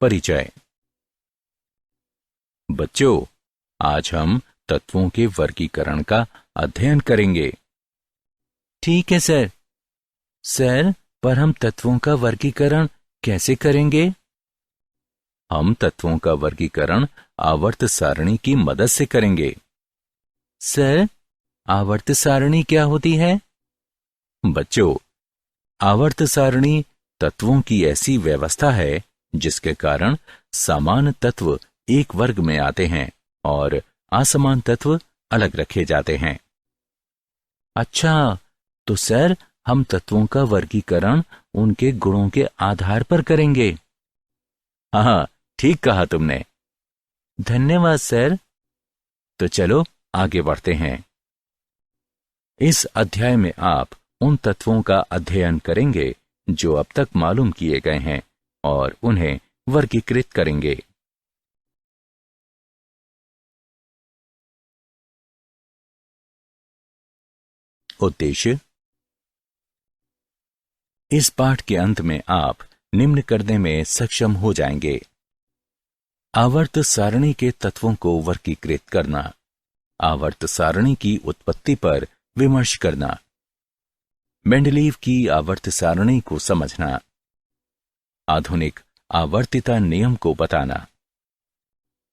परिचय। बच्चों, आज हम तत्वों के वर्गीकरण का अध्ययन करेंगे। ठीक है सर। सर, पर हम तत्वों का वर्गीकरण कैसे करेंगे? हम तत्वों का वर्गीकरण आवर्त सारणी की मदद से करेंगे। सर, आवर्त सारणी क्या होती है? बच्चों, आवर्त सारणी तत्वों की ऐसी व्यवस्था है जिसके कारण समान तत्व एक वर्ग में आते हैं और असमान तत्व अलग रखे जाते हैं। अच्छा, तो सर, हम तत्वों का वर्गीकरण उनके गुणों के आधार पर करेंगे। हाँ, ठीक कहा तुमने। धन्यवाद सर। तो चलो आगे बढ़ते हैं। इस अध्याय में आप उन तत्वों का अध्ययन करेंगे जो अब तक मालूम किए गए हैं और उन्हें वर्गीकृत करेंगे। उद्देश्य। इस पाठ के अंत में आप निम्न करने में सक्षम हो जाएंगे: आवर्त सारणी के तत्वों को वर्गीकृत करना, आवर्त सारणी की उत्पत्ति पर विमर्श करना, मेंडलीव की आवर्त सारणी को समझना, आधुनिक आवर्तिता नियम को बताना,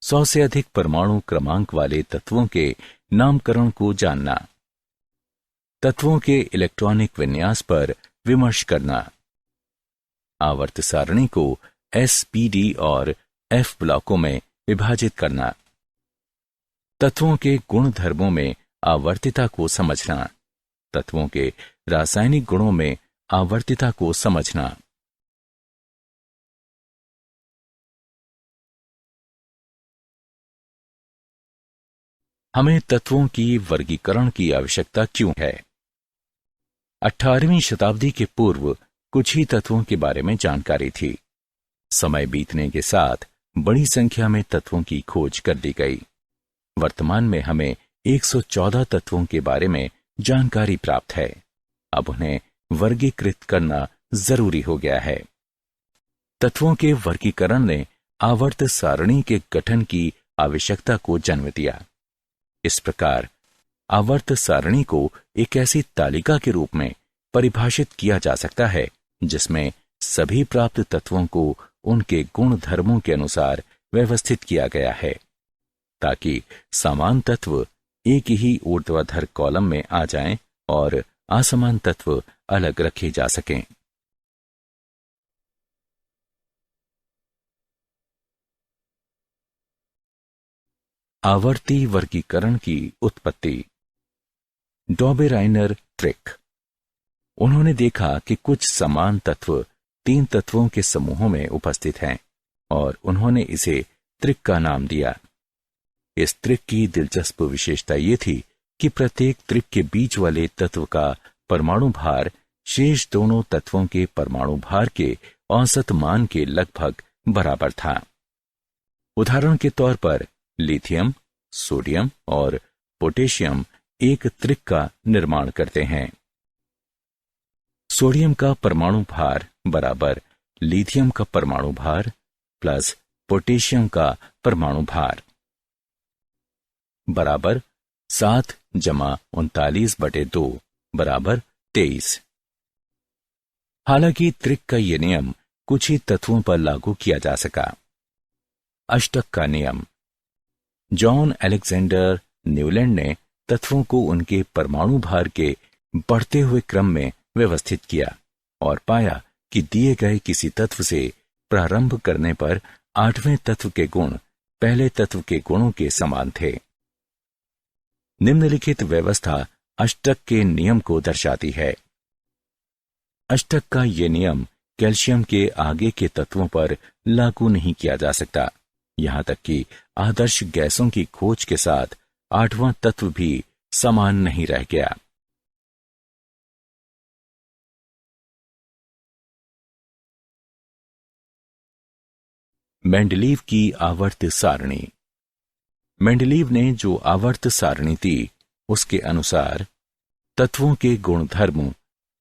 100 से अधिक परमाणु क्रमांक वाले तत्वों के नामकरण को जानना, तत्वों के इलेक्ट्रॉनिक विन्यास पर विमर्श करना, आवर्त सारणी को एस, पी, डी और एफ ब्लॉकों में विभाजित करना, तत्वों के गुण धर्मों में आवर्तिता को समझना, तत्वों के रासायनिक गुणों में आवर्तिता को समझना। हमें तत्वों की वर्गीकरण की आवश्यकता क्यों है? 18वीं शताब्दी के पूर्व कुछ ही तत्वों के बारे में जानकारी थी। समय बीतने के साथ बड़ी संख्या में तत्वों की खोज कर ली गई। वर्तमान में हमें 114 तत्वों के बारे में जानकारी प्राप्त है। अब उन्हें वर्गीकृत करना जरूरी हो गया है। तत्वों के वर्गीकरण ने आवर्त सारणी के गठन की आवश्यकता को जन्म दिया। इस प्रकार आवर्त सारणी को एक ऐसी तालिका के रूप में परिभाषित किया जा सकता है जिसमें सभी प्राप्त तत्वों को उनके गुण धर्मों के अनुसार व्यवस्थित किया गया है, ताकि समान तत्व एक ही ऊर्ध्वाधर कॉलम में आ जाएं और असमान तत्व अलग रखे जा सकें। आवर्ती वर्गीकरण की उत्पत्ति। डॉबेराइनर ट्रिक। उन्होंने देखा कि कुछ समान तत्व 3 तत्वों के समूहों में उपस्थित हैं और उन्होंने इसे त्रिक का नाम दिया। इस त्रिक की दिलचस्प विशेषता यह थी कि प्रत्येक त्रिक के बीच वाले तत्व का परमाणु भार शेष दोनों तत्वों के परमाणु भार के औसत मान के लगभग बराबर था। उदाहरण के तौर पर लिथियम, सोडियम और पोटेशियम एक त्रिक का निर्माण करते हैं। सोडियम का परमाणु भार बराबर लिथियम का परमाणु भार प्लस पोटेशियम का परमाणु भार बराबर 7 जमा 39/2 बराबर 23। हालांकि त्रिक का यह नियम कुछ ही तत्वों पर लागू किया जा सका। अष्टक का नियम। जॉन अलेक्जेंडर न्यूलैंड ने तत्वों को उनके परमाणु भार के बढ़ते हुए क्रम में व्यवस्थित किया और पाया कि दिए गए किसी तत्व से प्रारंभ करने पर 8वें तत्व के गुण पहले तत्व के गुणों के समान थे। निम्नलिखित व्यवस्था अष्टक के नियम को दर्शाती है। अष्टक का यह नियम कैल्शियम के आगे के तत्वों पर लागू नहीं किया जा सकता, यहां तक कि आदर्श गैसों की खोज के साथ 8वां तत्व भी समान नहीं रह गया। मेंडलीव की आवर्त सारणी। मेंडलीव ने जो आवर्त सारणी दी उसके अनुसार तत्वों के गुणधर्म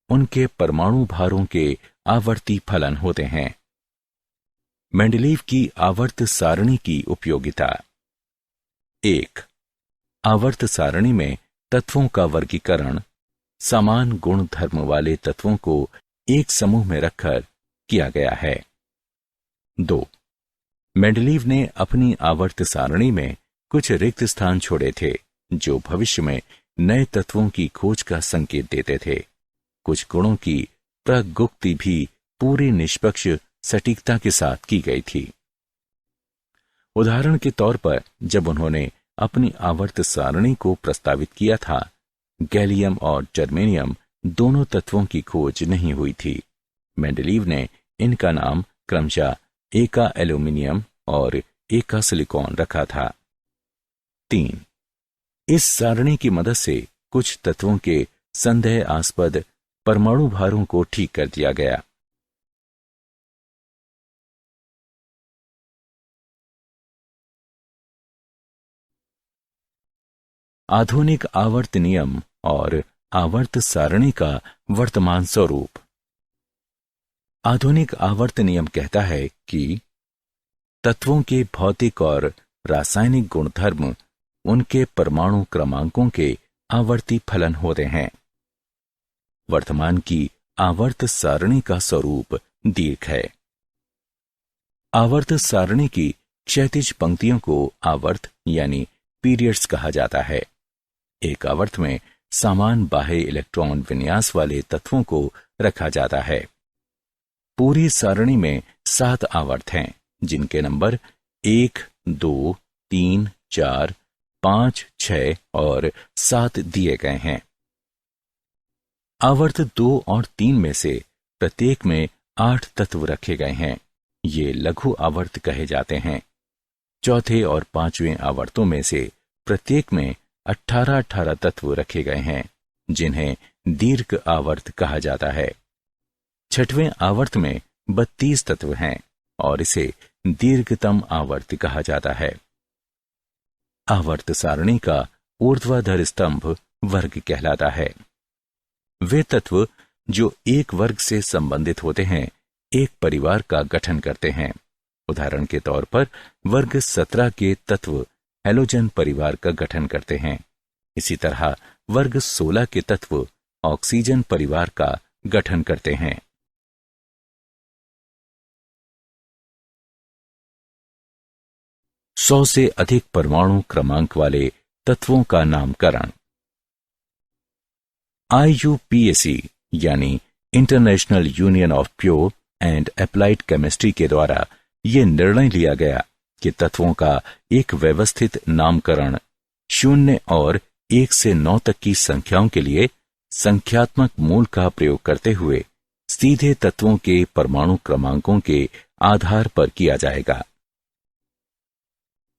उनके परमाणु भारों के आवर्ती फलन होते हैं। मेंडलीव की आवर्त सारणी की उपयोगिता। 1. आवर्त सारणी में तत्वों का वर्गीकरण समान गुण धर्म वाले तत्वों को एक समूह में रखकर किया गया है। 2. मेंडलीव ने अपनी आवर्त सारणी में कुछ रिक्त स्थान छोड़े थे जो भविष्य में नए तत्वों की खोज का संकेत देते थे। कुछ गुणों की प्रगुक्ति भी पूरी निष्पक्ष सटीकता के साथ की गई थी। उदाहरण के तौर पर जब उन्होंने अपनी आवर्त सारणी को प्रस्तावित किया था, गैलियम और जर्मेनियम दोनों तत्वों की खोज नहीं हुई थी। मेंडलीव ने इनका नाम क्रमशः एका एल्यूमिनियम और एका सिलिकॉन रखा था। 3. इस सारणी की मदद से कुछ तत्वों के संदेहास्पद परमाणु भारों को ठीक कर दिया गया। आधुनिक आवर्त नियम और आवर्त सारणी का वर्तमान स्वरूप। आधुनिक आवर्त नियम कहता है कि तत्वों के भौतिक और रासायनिक गुणधर्म उनके परमाणु क्रमांकों के आवर्ती फलन होते हैं। वर्तमान की आवर्त सारणी का स्वरूप दीर्घ है। आवर्त सारणी की क्षैतिज पंक्तियों को आवर्त यानी पीरियड्स कहा जाता है। एक आवर्त में समान बाह्य इलेक्ट्रॉन विन्यास वाले तत्वों को रखा जाता है। पूरी सारणी में 7 आवर्त हैं जिनके नंबर 1, 2, 3, 4, 5, 6 और 7 दिए गए हैं। आवर्त 2 और 3 में से प्रत्येक में 8 तत्व रखे गए हैं। ये लघु आवर्त कहे जाते हैं। चौथे और 5वें आवर्तों में से प्रत्येक में 18 तत्व रखे गए हैं जिन्हें दीर्घ आवर्त कहा जाता है। 6वें आवर्त में 32 तत्व हैं और इसे दीर्घतम आवर्त कहा जाता है। आवर्त सारणी का ऊर्ध्वाधर स्तंभ वर्ग कहलाता है। वे तत्व जो एक वर्ग से संबंधित होते हैं एक परिवार का गठन करते हैं। उदाहरण के तौर पर वर्ग 17 के तत्व हैलोजन परिवार का गठन करते हैं। इसी तरह वर्ग 16 के तत्व ऑक्सीजन परिवार का गठन करते हैं। सौ से अधिक परमाणु क्रमांक वाले तत्वों का नामकरण। IUPAC यानी international union of pure and applied chemistry के द्वारा यह निर्णय लिया गया कि तत्वों का एक व्यवस्थित नामकरण 0 और 1 से 9 तक की संख्याओं के लिए संख्यात्मक मूल का प्रयोग करते हुए सीधे तत्वों के परमाणु क्रमांकों के आधार पर किया जाएगा।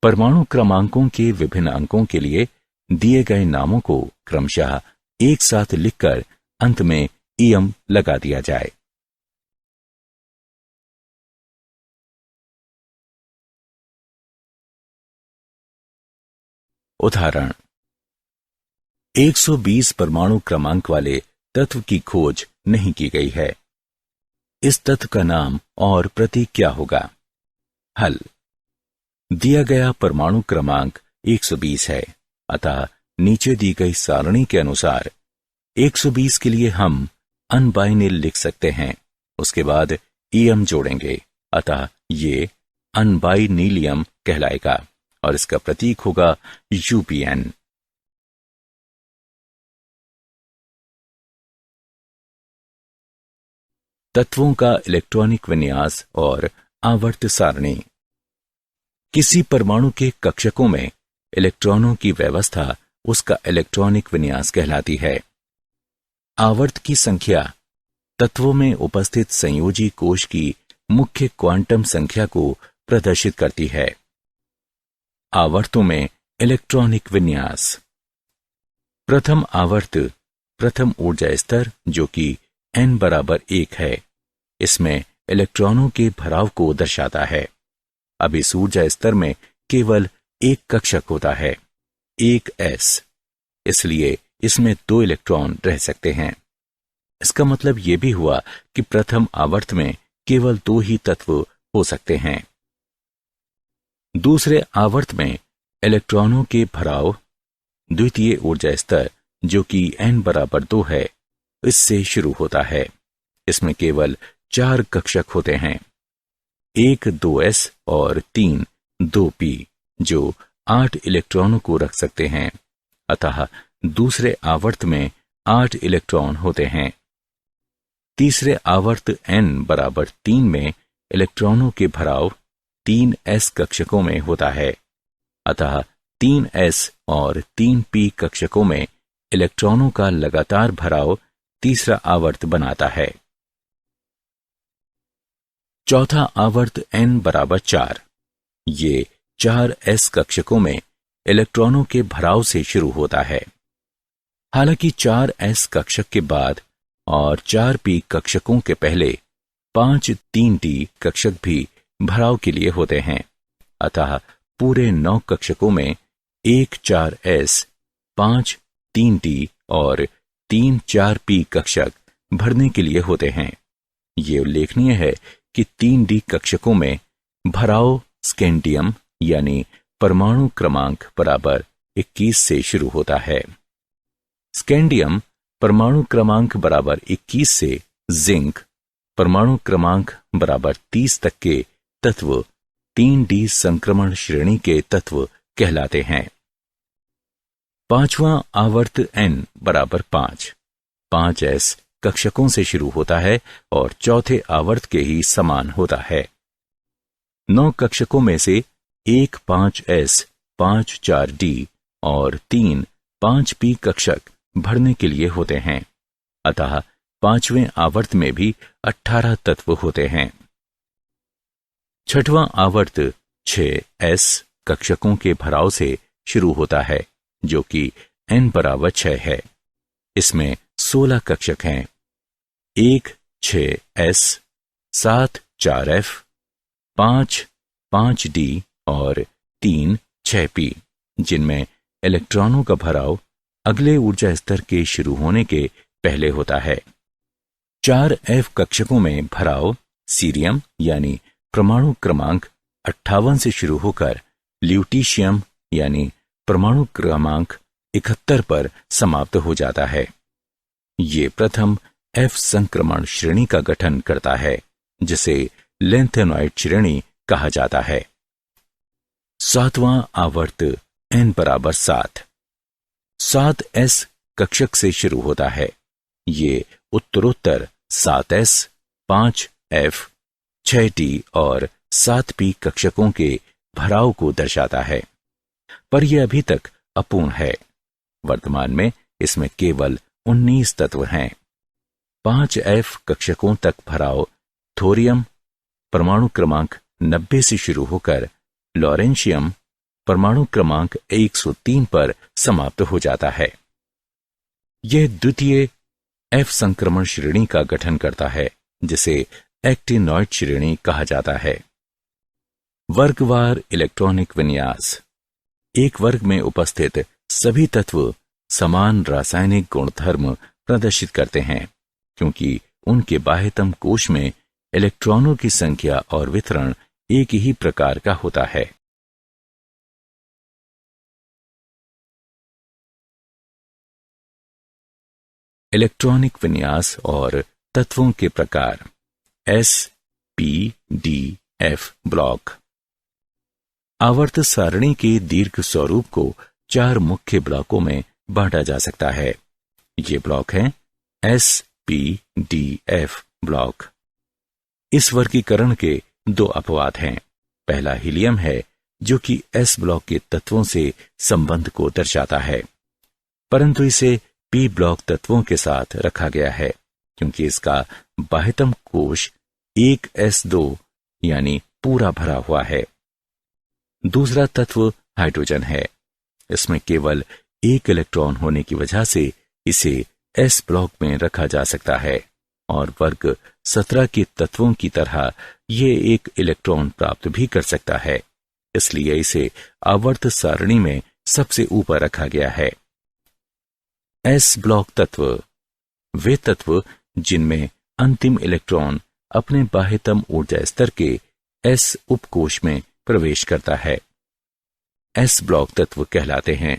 परमाणु क्रमांकों के विभिन्न अंकों के लिए दिए गए नामों को क्रमशः एक साथ लिखकर अंत में ईएम लगा दिया जाए। उदाहरण 120 परमाणु क्रमांक वाले तत्व की खोज नहीं की गई है। इस तत्व का नाम और प्रतीक क्या होगा? हल। दिया गया परमाणु क्रमांक 120 है, अतः नीचे दी गई सारणी के अनुसार 120 के लिए हम अनबाइनिल लिख सकते हैं। उसके बाद ईएम जोड़ेंगे, अतः ये अनबाइनीलियम कहलाएगा और इसका प्रतीक होगा UPN। तत्वों का इलेक्ट्रॉनिक विन्यास और आवर्त सारणी। किसी परमाणु के कक्षकों में इलेक्ट्रॉनों की व्यवस्था उसका इलेक्ट्रॉनिक विन्यास कहलाती है। आवर्त की संख्या तत्वों में उपस्थित संयोजी कोश की मुख्य क्वांटम संख्या को प्रदर्शित करती है। आवर्तों में इलेक्ट्रॉनिक विन्यास। प्रथम आवर्त प्रथम ऊर्जा स्तर जो कि n बराबर 1 है, इसमें इलेक्ट्रॉनों के भराव को दर्शाता है। अब इस ऊर्जा स्तर में केवल एक कक्षक होता है, एक s, इसलिए इसमें 2 इलेक्ट्रॉन रह सकते हैं। इसका मतलब यह भी हुआ कि प्रथम आवर्त में केवल 2 ही तत्व हो सकते हैं। दूसरे आवर्त में इलेक्ट्रॉनों के भराव द्वितीय ऊर्जा स्तर जो कि n बराबर 2 है, इससे शुरू होता है। इसमें केवल 4 कक्षक होते हैं, 1 2s और 3 2p, जो 8 इलेक्ट्रॉनों को रख सकते हैं। अतः दूसरे आवर्त में 8 इलेक्ट्रॉन होते हैं। तीसरे आवर्त n बराबर 3 में इलेक्ट्रॉनों के भराव 3s कक्षकों में होता है। अतः 3s और 3p कक्षकों में इलेक्ट्रॉनों का लगातार भराव तीसरा आवर्त बनाता है। चौथा आवर्त n बराबर 4, ये 4s कक्षकों में इलेक्ट्रॉनों के भराव से शुरू होता है। हालांकि 4s कक्षक के बाद और 4p कक्षकों के पहले 5 3d कक्षक भी भराव के लिए होते हैं। अतः पूरे 9 कक्षकों में 1 4s, 5 3d और 3 4p कक्षक भरने के लिए होते हैं। ये उल्लेखनीय है कि 3d कक्षकों में भराव स्कैंडियम यानी परमाणु क्रमांक बराबर 21 से शुरू होता है। स्कैंडियम परमाणु क्रमांक बराबर 21 से जिंक परमाणु क्रमांक बराबर 30 तक के तत्व 3d संक्रमण श्रेणी के तत्व कहलाते हैं। पांचवां आवर्त n बराबर 5, 5s कक्षकों से शुरू होता है और चौथे आवर्त के ही समान होता है। 9 कक्षकों में से 1 5s, 5 4d और 3 5p कक्षक भरने के लिए होते हैं। अतः पांचवें आवर्त में भी 18 तत्व होते हैं। छठवां आवर्त 6s कक्षकों के भराव से शुरू होता है, जो कि n बराबर 6 है। इसमें 16 कक्षक हैं, 1 6s, 7 4f, 5 5d और 3 6p, जिनमें इलेक्ट्रॉनों का भराव अगले ऊर्जा स्तर के शुरू होने के पहले होता है। 4f कक्षकों में भराव सीरियम यानी परमाणु क्रमांक 58 से शुरू होकर ल्यूटीशियम यानी परमाणु क्रमांक 71 पर समाप्त हो जाता है। ये प्रथम f संक्रमण श्रेणी का गठन करता है, जिसे लेंथेनॉइड श्रेणी कहा जाता है। सातवां आवर्त n बराबर 7, 7s कक्षक से शुरू होता है। ये उत्तरोत्तर 7s, 5f, 6d और 7p कक्षकों के भराव को दर्शाता है, पर यह अभी तक अपूर्ण है। वर्तमान में इसमें केवल 19 तत्व हैं। 5f कक्षकों तक भराव थोरियम परमाणु क्रमांक 90 से शुरू होकर लॉरेंशियम परमाणु क्रमांक 103 पर समाप्त हो जाता है। यह द्वितीय f संक्रमण श्रेणी का गठन करता है, जिसे एक्टिनॉइड श्रेणी कहा जाता है। वर्गवार इलेक्ट्रॉनिक विन्यास। एक वर्ग में उपस्थित सभी तत्व समान रासायनिक गुणधर्म प्रदर्शित करते हैं, क्योंकि उनके बाह्यतम कोश में इलेक्ट्रॉनों की संख्या और वितरण एक ही प्रकार का होता है। इलेक्ट्रॉनिक विन्यास और तत्वों के प्रकार। s, p, d, f block. आवर्त सारणी के दीर्घ स्वरूप को 4 मुख्य ब्लॉकों में बांटा जा सकता है। ये ब्लॉक हैं s, p, d, f block. इस वर्गीकरण के 2 अपवाद हैं। पहला हीलियम है, जो कि s ब्लॉक के तत्वों से संबंध को दर्शाता है, परंतु इसे p ब्लॉक तत्वों के साथ रखा गया है, क्योंकि इसका बाह्यतम कोश 1s2 यानी पूरा भरा हुआ है। दूसरा तत्व हाइड्रोजन है। इसमें केवल 1 इलेक्ट्रॉन होने की वजह से इसे s ब्लॉक में रखा जा सकता है, और वर्ग 17 के तत्वों की तरह ये 1 इलेक्ट्रॉन प्राप्त भी कर सकता है। इसलिए इसे आवर्त सारणी में सबसे ऊपर रखा गया है। s ब्लॉक तत्व वे तत्व जिनमें अंतिम इलेक्ट्रॉन अपने बाह्यतम ऊर्जा स्तर के s उपकोश में प्रवेश करता है। s ब्लॉक तत्व कहलाते हैं।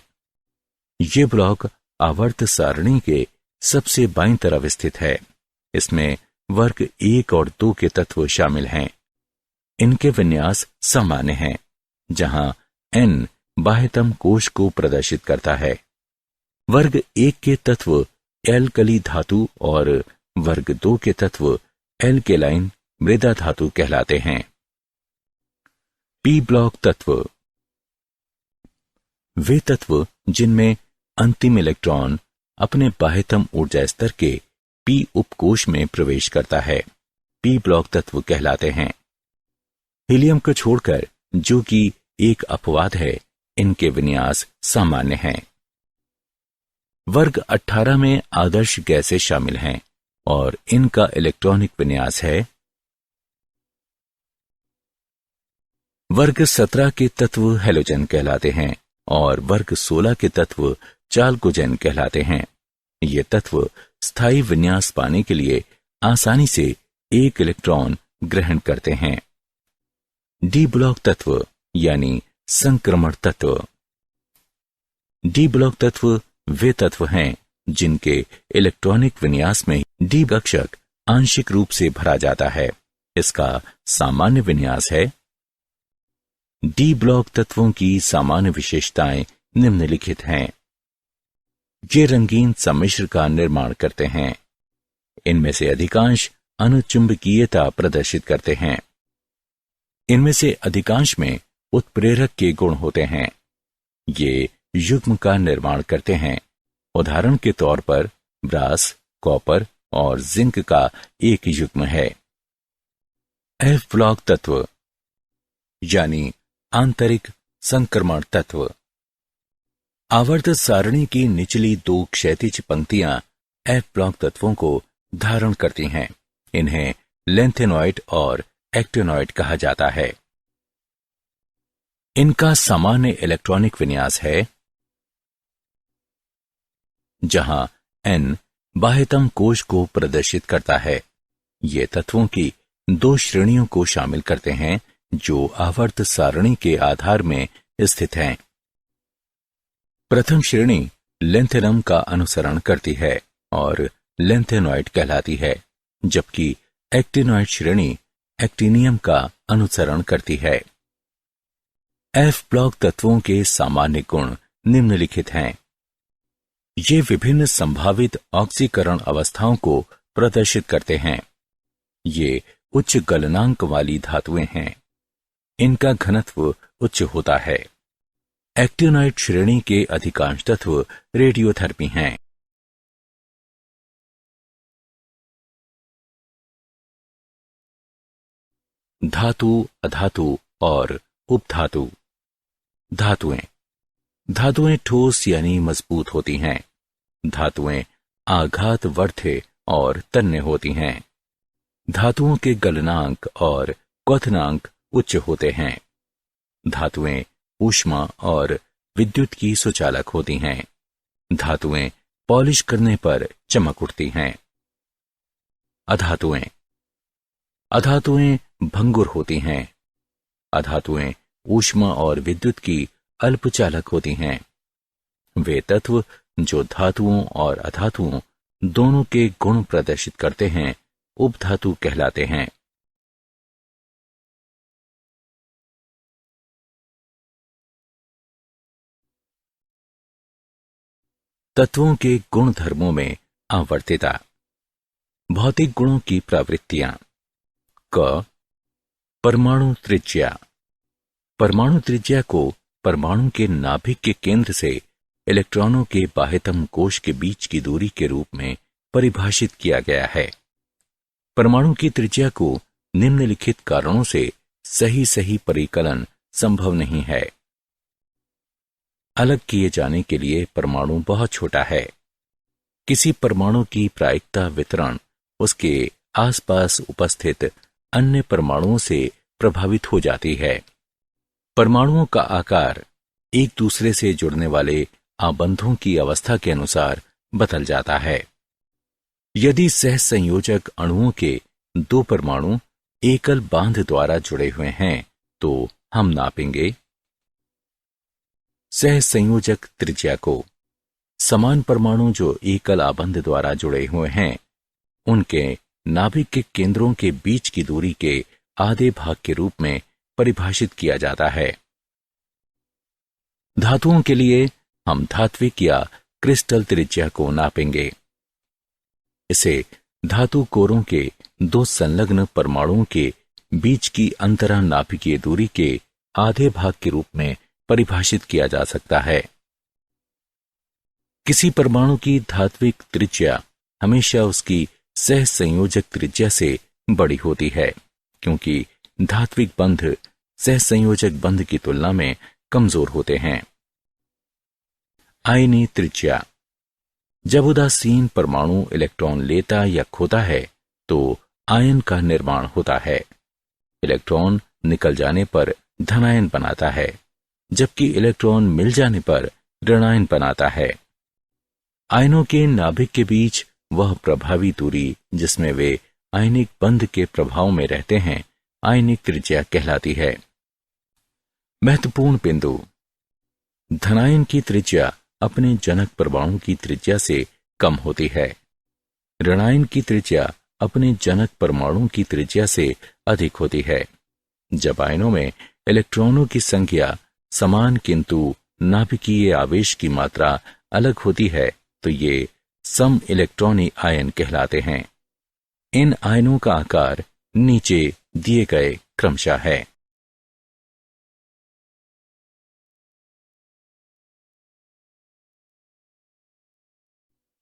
ये ब्लॉक आवर्त सारणी के सबसे बाईं तरफ स्थित है। इसमें वर्ग 1 और 2 के तत्व शामिल हैं। इनके विन्यास सामान्य हैं, जहां n बाह्यतम कोश को प्रदर्शित करता है। वर्ग 1 के तत्व एल्कली धातु और वर्ग 2 के तत्व एल्केलाइन मृदा धातु कहलाते हैं। p ब्लॉक तत्व वे तत्व जिनमें अंतिम इलेक्ट्रॉन अपने बाह्यतम ऊर्जा स्तर के p उपकोश में प्रवेश करता है, p ब्लॉक तत्व कहलाते हैं। हीलियम को छोड़कर, जो कि एक अपवाद है, इनके विन्यास सामान्य हैं। वर्ग 18 में आदर्श गैसें शामिल हैं और इनका इलेक्ट्रॉनिक विन्यास है। वर्ग 17 के तत्व हेलोजन कहलाते हैं और वर्ग 16 के तत्व चाल्कोजेन कहलाते हैं। ये तत्व स्थायी विन्यास पाने के लिए आसानी से एक इलेक्ट्रॉन ग्रहण करते हैं। डी ब्लॉक तत्व यानी संक्रमण तत्व। डी ब्लॉक तत्व वे तत्व हैं जिनके इलेक्ट्रॉनिक विन्यास में डी कक्षक आंशिक रूप से भरा जाता है। इसका सामान्य विन्यास है। डी ब्लॉक तत्वों की सामान्य विशेषताएं निम्नलिखित हैं। ये रंगीन सम्मिश्र का निर्माण करते हैं। इनमें से अधिकांश अनुचुंबकीयता प्रदर्शित करते हैं। इनमें से अधिकांश में उत्प्रेरक के गुण होते हैं। ये युग्म का निर्माण करते हैं। उदाहरण के तौर पर ब्रास, कॉपर और जिंक का एक युग्म है। एफ ब्लॉक तत्व यानी आंतरिक संक्रमण तत्व। आवर्त सारणी की निचली 2 क्षैतिज पंक्तियां एफ ब्लॉक तत्वों को धारण करती हैं। इन्हें लेंथेनॉइड और एक्टिनॉइड कहा जाता है। इनका सामान्य इलेक्ट्रॉनिक विन्यास है, जहां n बाह्यतम कोश को प्रदर्शित करता है। ये तत्वों की 2 श्रेणियों को शामिल करते हैं जो आवर्त सारणी के आधार में स्थित हैं। प्रथम श्रेणी लेंथेनम का अनुसरण करती है और लेंथेनॉइड कहलाती है, जबकि एक्टिनॉइड श्रेणी एक्टिनियम का अनुसरण करती है। एफ ब्लॉक तत्वों के सामान्य गुण निम्नलिखित हैं। ये विभिन्न संभावित ऑक्सीकरण अवस्थाओं को प्रदर्शित करते हैं। ये उच्च गलनांक वाली धातुएं हैं। इनका घनत्व उच्च होता है। एक्टिनॉइड श्रेणी के अधिकांश तत्व रेडियोधर्मी हैं। धातु, अधातु और उपधातु। धातुएं ठोस यानी मजबूत होती हैं। धातुएं आघातवर्ध्य और तन्य होती हैं। धातुओं के गलनांक और क्वथनांक उच्च होते हैं। धातुएं ऊष्मा और विद्युत की सुचालक होती हैं। धातुएं पॉलिश करने पर चमक उठती हैं। अधातुएं भंगुर होती हैं। अधातुएं ऊष्मा और विद्युत की अल्पचालक होती हैं। वे तत्व जो धातुओं और अधातुओं दोनों के गुण प्रदर्शित करते हैं उपधातु कहलाते हैं। तत्वों के गुण धर्मों में आवर्तिता। भौतिक गुणों की प्रवृत्तियां। क परमाणु त्रिज्या। परमाणु त्रिज्या को परमाणु के नाभिक के केंद्र से इलेक्ट्रॉनों के बाह्यतम कोश के बीच की दूरी के रूप में परिभाषित किया गया है। परमाणु की त्रिज्या को निम्नलिखित कारणों से सही परिकलन संभव नहीं है। अलग किए जाने के लिए परमाणु बहुत छोटा है। किसी परमाणु की प्रायिकता वितरण उसके आसपास उपस्थित अन्य परमाणुओं से प्रभावित हो जाती है। परमाणुओं का आकार एक दूसरे से जुड़ने वाले आबंधों की अवस्था के अनुसार बदल जाता है। यदि सहसंयोजक अणुओं के दो परमाणु एकल बांध द्वारा जुड़े हुए हैं तो हम नापेंगे सहसंयोजक त्रिज्या को। समान परमाणु जो एकल आबंध द्वारा जुड़े हुए हैं उनके नाभिक के केंद्रों के बीच की दूरी के आधे भाग के रूप में परिभाषित किया जाता है। धातुओं के लिए हम धात्विक या क्रिस्टल त्रिज्या को नापेंगे। इसे धातु कोरों के दो संलग्न परमाणुओं के बीच की अंतरानाभिकीय दूरी के आधे भाग के रूप में परिभाषित किया जा सकता है। किसी परमाणु की धात्विक त्रिज्या हमेशा उसकी सहसंयोजक त्रिज्या से बड़ी होती है, क्योंकि धात्विक बंध सहसंयोजक बंध की तुलना में कमजोर होते हैं। आयनी त्रिज्या। जब उदासीन परमाणु इलेक्ट्रॉन लेता या खोता है तो आयन का निर्माण होता है। इलेक्ट्रॉन निकल जाने पर धनायन बनाता है, जबकि इलेक्ट्रॉन मिल जाने पर ऋणायन बनाता है। आयनों के नाभिक के बीच वह प्रभावी दूरी जिसमें वे आयनिक बंध के प्रभाव में रहते हैं आयनिक त्रिज्या कहलाती है। महत्वपूर्ण बिंदु। धनायन की त्रिज्या अपने जनक परमाणु की त्रिज्या से कम होती है। ऋणायन की त्रिज्या अपने जनक परमाणु की त्रिज्या से अधिक होती है। जब आयनों में इलेक्ट्रॉनों की संख्या समान किंतु नाभिकीय आवेश की मात्रा अलग होती है तो ये सम इलेक्ट्रॉनी आयन कहलाते हैं। इन आयनों का आकार नीचे दिए गए क्रमशः है।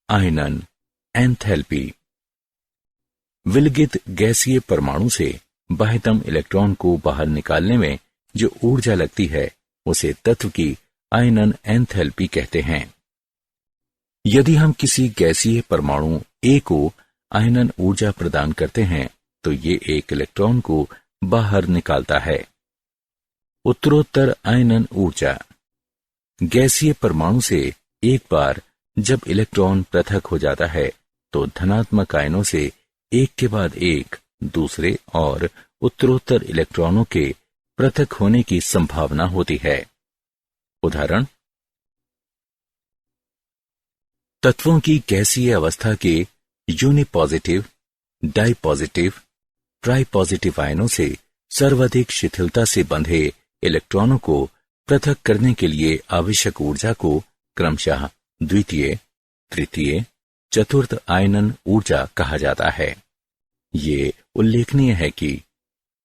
आयनन एंथैल्पी। विलगित गैसीय परमाणु से बाह्यतम इलेक्ट्रॉन को बाहर निकालने में जो ऊर्जा लगती है उसे तत्व की आयनन एंथैल्पी कहते हैं। यदि हम किसी गैसीय परमाणु ए को आयनन ऊर्जा प्रदान करते हैं तो ये एक इलेक्ट्रॉन को बाहर निकालता है। उत्तरोत्तर आयनन ऊर्जा। गैसीय परमाणु से एक बार जब इलेक्ट्रॉन पृथक हो जाता है तो धनात्मक आयनों से एक के बाद एक दूसरे और उत्तरोत्तर इलेक्ट्रॉनों के पृथक होने की संभावना होती है। उदाहरण, तत्वों की गैसीय अवस्था के यूनिपॉजिटिव, डाइपॉजिटिव, ट्राइपॉजिटिव आयनों से सर्वाधिक शिथिलता से बंधे इलेक्ट्रॉनों को पृथक करने के लिए आवश्यक ऊर्जा को क्रमशः द्वितीय, तृतीय, चतुर्थ आयनन ऊर्जा कहा जाता है। ये उल्लेखनीय है कि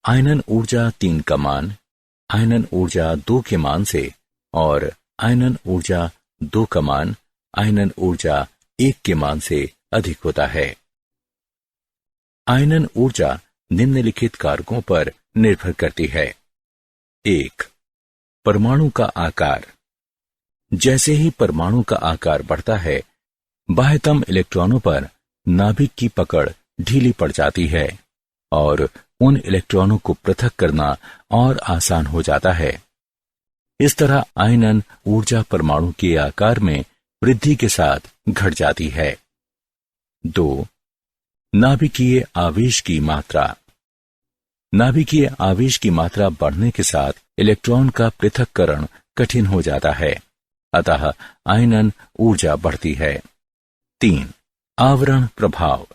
आयनन ऊर्जा 3 का मान आयनन ऊर्जा 2 के मान से और आयनन ऊर्जा 2 का मान आयनन ऊर्जा 1 के मान से अधिक होता है। आयनन ऊर्जा निम्नलिखित कारकों पर निर्भर करती है। 1. परमाणु का आकार। जैसे ही परमाणु का आकार बढ़ता है बाह्यतम इलेक्ट्रॉनों पर नाभिक की पकड़ ढीली पड़ जाती है और उन इलेक्ट्रॉनों को पृथक करना और आसान हो जाता है। इस तरह आयनन ऊर्जा परमाणु के आकार में वृद्धि के साथ घट जाती है। 2. नाभिकीय आवेश की मात्रा। नाभिकीय आवेश की मात्रा बढ़ने के साथ इलेक्ट्रॉन का पृथक्करण कठिन हो जाता है, अतः आयनन ऊर्जा बढ़ती है। 3. आवरण प्रभाव।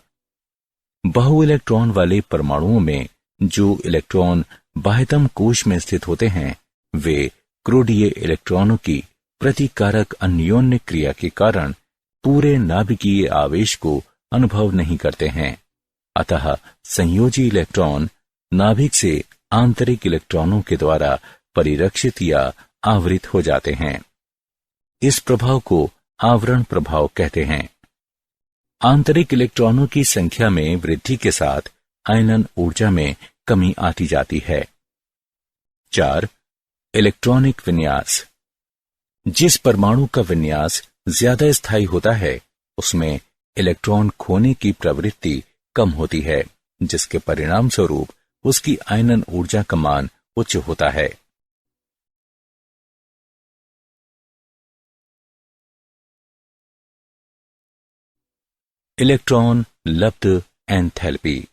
बहु इलेक्ट्रॉन वाले परमाणुओं में जो इलेक्ट्रॉन बाह्यतम कोश में स्थित होते हैं वे क्रोडीय इलेक्ट्रॉनों की प्रतिकारक अन्योन्य क्रिया के कारण पूरे नाभिकीय आवेश को अनुभव नहीं करते हैं, अतः संयोजी इलेक्ट्रॉन नाभिक से आंतरिक इलेक्ट्रॉनों के द्वारा परिरक्षित या आवृत हो जाते हैं। इस प्रभाव को आवरण प्रभाव कहते हैं। आंतरिक इलेक्ट्रॉनों की संख्या में वृद्धि के साथ आयनन ऊर्जा में कमी आती जाती है। 4. इलेक्ट्रॉनिक विन्यास। जिस परमाणु का विन्यास ज्यादा स्थायी होता है उसमें इलेक्ट्रॉन खोने की प्रवृत्ति कम होती है, जिसके परिणाम स्वरूप उसकी आयनन ऊर्जा का मान उच्च होता है। इलेक्ट्रॉन लब्ध एंथैल्पी।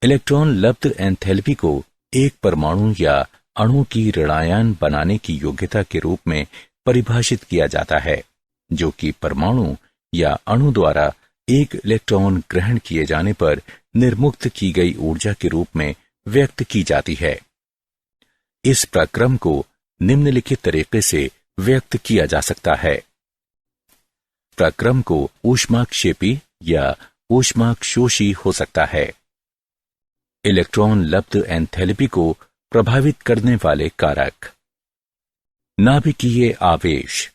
इलेक्ट्रॉन लब्ध एंथैल्पी को एक परमाणु या अणु की ऋणायन बनाने की योग्यता के रूप में परिभाषित किया जाता है, जो कि परमाणु या अणु द्वारा एक इलेक्ट्रॉन ग्रहण किए जाने पर निर्मुक्त की गई ऊर्जा के रूप में व्यक्त की जाती है। इस प्रक्रम को निम्नलिखित तरीके से व्यक्त किया जा सकता है। प्रक्रम को ऊष्माक्षेपी या ऊष्माक्षोषी हो सकता है। इलेक्ट्रॉन लब्ध एंथैल्पी को प्रभावित करने वाले कारक। नाभिकीय आवेश।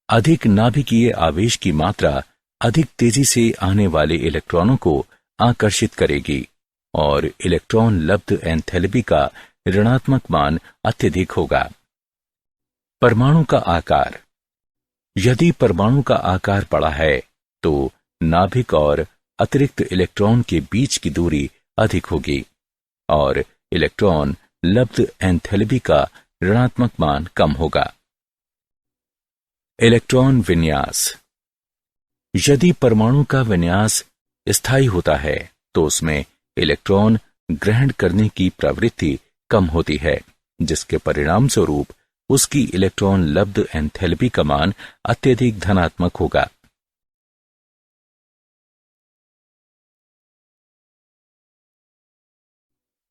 अधिक नाभिकीय आवेश की मात्रा अधिक तेजी से आने वाले इलेक्ट्रॉनों को आकर्षित करेगी और इलेक्ट्रॉन लब्ध एंथैल्पी का ऋणात्मक मान अत्यधिक होगा। परमाणु का आकार। यदि परमाणु का आकार बड़ा है तो नाभिक और अतिरिक्त इलेक्ट्रॉन के बीच की दूरी अधिक होगी और इलेक्ट्रॉन लब्ध एंथैल्पी का ऋणात्मक मान कम होगा। इलेक्ट्रॉन विन्यास। यदि परमाणु का विन्यास स्थायी होता है तो उसमें इलेक्ट्रॉन ग्रहण करने की प्रवृत्ति कम होती है, जिसके परिणाम स्वरूप उसकी इलेक्ट्रॉन लब्ध एंथैल्पी का मान अत्यधिक धनात्मक होगा।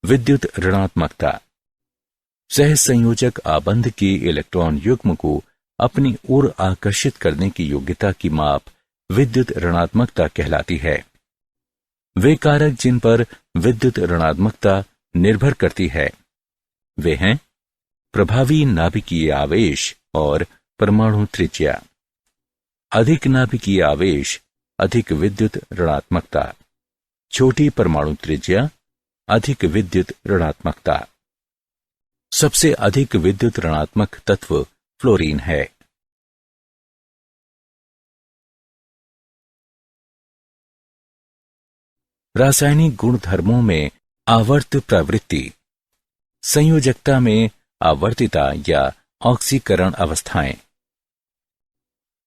विद्युत ऋणात्मकता। सहसंयोजक आबंध के इलेक्ट्रॉन युग्म को अपनी ओर आकर्षित करने की योग्यता की माप विद्युत ऋणात्मकता कहलाती है। वे कारक जिन पर विद्युत ऋणात्मकता निर्भर करती है वे हैं प्रभावी नाभिकीय आवेश और परमाणु त्रिज्या। अधिक नाभिकीय आवेश अधिक विद्युत ऋणात्मकता, छोटी परमाणु त्रिज्या अधिक विद्युत ऋणात्मकता। सबसे अधिक विद्युत ऋणात्मक तत्व फ्लोरीन है। रासायनिक गुणधर्मों में आवर्त प्रवृत्ति। संयोजकता में आवर्तिता या ऑक्सीकरण अवस्थाएं।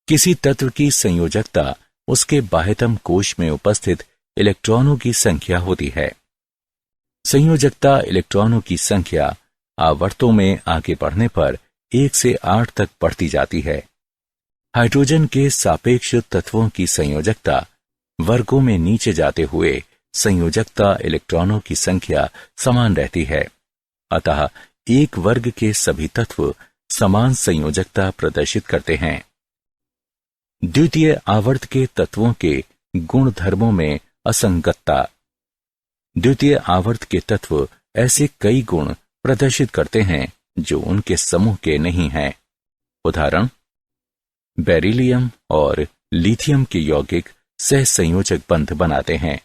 किसी तत्व की संयोजकता उसके बाह्यतम कोश में उपस्थित इलेक्ट्रॉनों की संख्या होती है। संयोजकता इलेक्ट्रॉनों की संख्या आवर्तों में आगे बढ़ने पर 1 से 8 तक बढ़ती जाती है। हाइड्रोजन के सापेक्ष तत्वों की संयोजकता वर्गों में नीचे जाते हुए संयोजकता इलेक्ट्रॉनों की संख्या समान रहती है, अतः एक वर्ग के सभी तत्व समान संयोजकता प्रदर्शित करते हैं। द्वितीय आवर्त के तत्वों के गुणधर्मों में असंगतता। द्वितीय आवर्त के तत्व ऐसे कई गुण प्रदर्शित करते हैं जो उनके समूह के नहीं हैं। उदाहरण, बेरिलियम और लिथियम के यौगिक सहसंयोजक बंध बनाते हैं।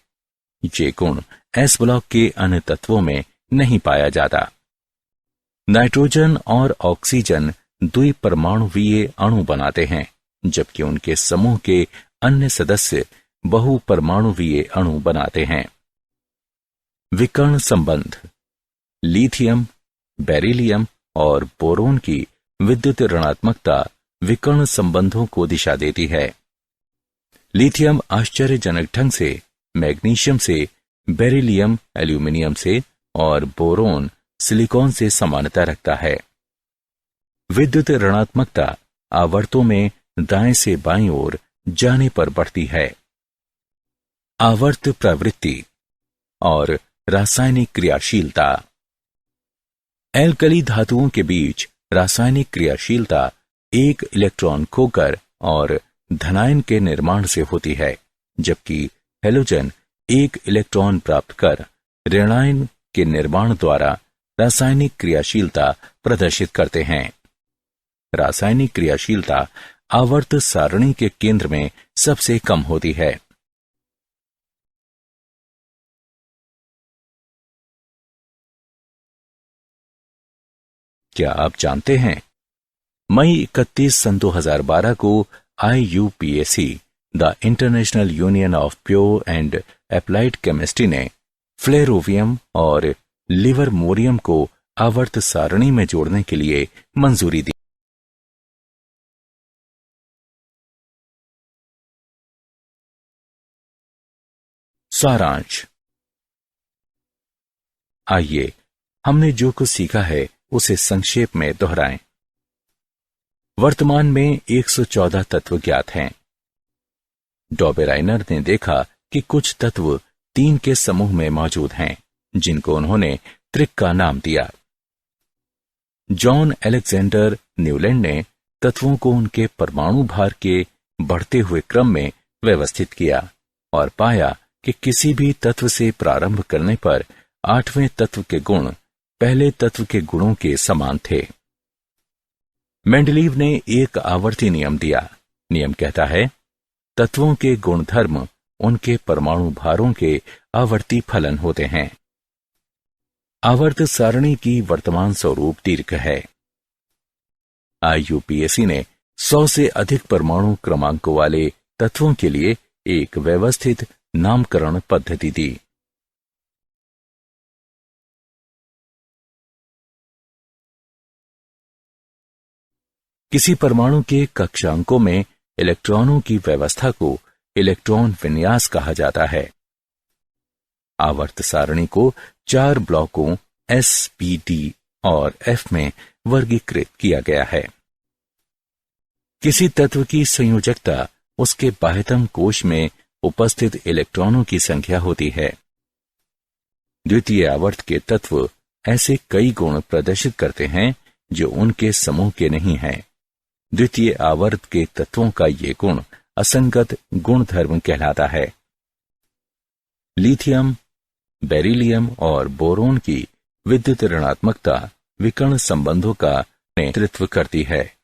ये गुण एस ब्लॉक के अन्य तत्वों में नहीं पाया जाता। नाइट्रोजन और ऑक्सीजन द्विपरमाणुवीय अणु बनाते हैं, जबकि उनके समूह के अन्य सदस्य बहुपरमाणुवीय अणु बनाते हैं। विकर्ण संबंध। लिथियम, बेरिलियम और बोरोन की विद्युत ऋणात्मकता विकर्ण संबंधों को दिशा देती है। लिथियम आश्चर्यजनक ढंग से मैग्नीशियम से, बेरिलियम एल्यूमिनियम से और बोरोन सिलिकॉन से समानता रखता है। विद्युत ऋणात्मकता आवर्तों में दाएं से बाईं ओर जाने पर बढ़ती है। आवर्त प्रवृत्ति और रासायनिक क्रियाशीलता। एल्कली धातुओं के बीच रासायनिक क्रियाशीलता एक इलेक्ट्रॉन खोकर और धनायन के निर्माण से होती है, जबकि हैलोजन एक इलेक्ट्रॉन प्राप्त कर ऋणायन के निर्माण द्वारा रासायनिक क्रियाशीलता प्रदर्शित करते हैं। रासायनिक क्रियाशीलता आवर्त सारणी के केंद्र में सबसे कम होती है। क्या आप जानते हैं, मई 31 सन 2012 को IUPAC, the international union of pure and applied chemistry ने फ्लेरोवियम और लिवरमोरियम को आवर्त सारणी में जोड़ने के लिए मंजूरी दी। सारांश। आइए हमने जो कुछ सीखा है उसे संक्षेप में दोहराएं। वर्तमान में 114 तत्व ज्ञात हैं। डॉबेराइनर ने देखा कि कुछ तत्व 3 के समूह में मौजूद हैं, जिनको उन्होंने त्रिक का नाम दिया। जॉन अलेक्जेंडर न्यूलैंड ने तत्वों को उनके परमाणु भार के बढ़ते हुए क्रम में व्यवस्थित किया और पाया कि किसी भी तत्व से प्रारंभ करने पर 8वें तत्व के गुण पहले तत्व के गुणों के समान थे। मेंडलीव ने एक आवर्ती नियम दिया। नियम कहता है, तत्वों के गुणधर्म उनके परमाणु भारों के आवर्ती फलन होते हैं। आवर्त सारणी की वर्तमान स्वरूप दीर्घ है। IUPAC ने 100 से अधिक परमाणु क्रमांकों वाले तत्वों के लिए एक व्यवस्थित नामकरण पद्धति दी। किसी परमाणु के कक्षांकों में इलेक्ट्रॉनों की व्यवस्था को इलेक्ट्रॉन विन्यास कहा जाता है। आवर्त सारणी को 4 ब्लॉकों S, P, D और F में वर्गीकृत किया गया है। किसी तत्व की संयोजकता उसके बाह्यतम कोश में उपस्थित इलेक्ट्रॉनों की संख्या होती है। द्वितीय आवर्त के तत्व ऐसे कई गुण प्रदर्शित करते हैं जो उनके समूह के नहीं हैं। द्वितीय आवर्त के तत्वों का ये गुण असंगत गुणधर्म कहलाता है। लिथियम, बेरिलियम और बोरोन की विद्युत ऋणात्मकता विकर्ण संबंधों का नेतृत्व करती है।